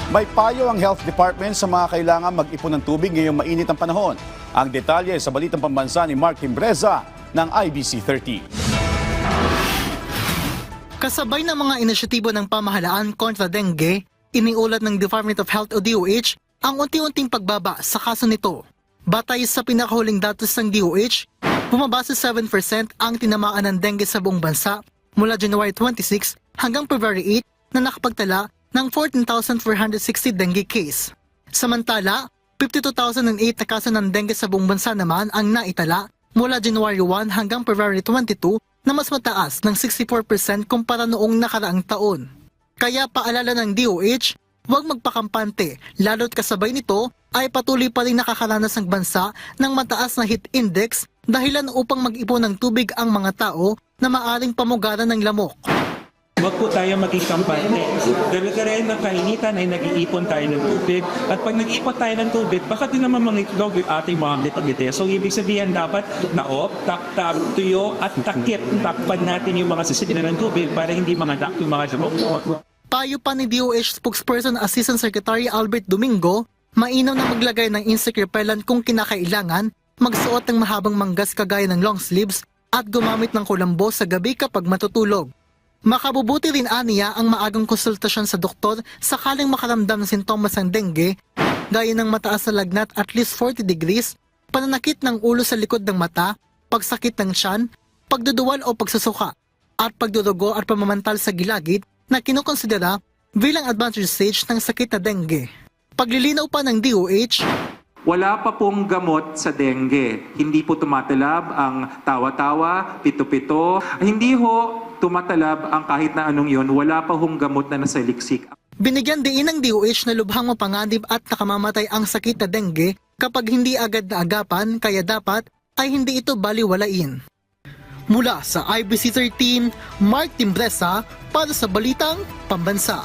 May payo ang Health Department sa mga kailangan mag-ipon ng tubig ngayong mainit ang panahon. Ang detalye sa Balitang Pambansa ni Mark Timbreza ng IBC 30. Kasabay ng mga inisyatibo ng pamahalaan kontra dengue, iniulat ng Department of Health o DOH ang unti-unting pagbaba sa kaso nito. Batay sa pinakahuling datos ng DOH, bumaba sa 7% ang tinamaan ng dengue sa buong bansa mula January 26 hanggang February 8 na nakapagtala ng 14,460 dengue case. Samantala, 52,008 na kaso ng dengue sa buong bansa naman ang naitala mula January 1 hanggang February 22 na mas mataas ng 64% kumpara noong nakaraang taon. Kaya paalala ng DOH, huwag magpakampante lalo't kasabay nito ay patuloy pa rin nakakaranas ng bansa ng mataas na heat index dahilan upang mag-ipon ng tubig ang mga tao na maaring pamugaran ng lamok. Huwag po tayo maging kampante. Dala-dala ng kainitan ay nag-iipon tayo ng tubig. At pag nag-iipon tayo ng tubig, baka din naman mangitlog yung ating mga ngiti. So ibig sabihin dapat naop, tap, tuyo at takip. Takpan natin yung mga sisinan ng tubig para hindi mga yung mga lamok. Payo pa ni DOH spokesperson Assistant Secretary Albert Domingo, mainam na maglagay ng insect repellent kung kinakailangan, magsuot ng mahabang manggas kagaya ng long sleeves at gumamit ng kulambo sa gabi kapag matutulog. Makabubuti rin aniya ang maagang konsultasyon sa doktor sakaling makaramdam ng sintomas ng dengue, gaya ng mataas na lagnat at least 40 degrees, pananakit ng ulo sa likod ng mata, pagsakit ng tiyan, pagduduwal o pagsusuka, at pagdudugo at pamamantal sa gilagid na kinukonsidera bilang advanced stage ng sakit na dengue. Paglilinaw pa ng DOH, wala pa pong gamot sa dengue. Hindi po tumatalab ang tawa-tawa, pito-pito. Hindi ho tumatalab ang kahit na anong yon. Wala pa hong gamot na nasa liksik. binigyan din ng DOH na lubhang mapanganib at nakamamatay ang sakit na dengue kapag hindi agad naagapan, kaya dapat ay hindi ito baliwalain. Mula sa IBC 13, Mark Timbreza para sa Balitang Pambansa.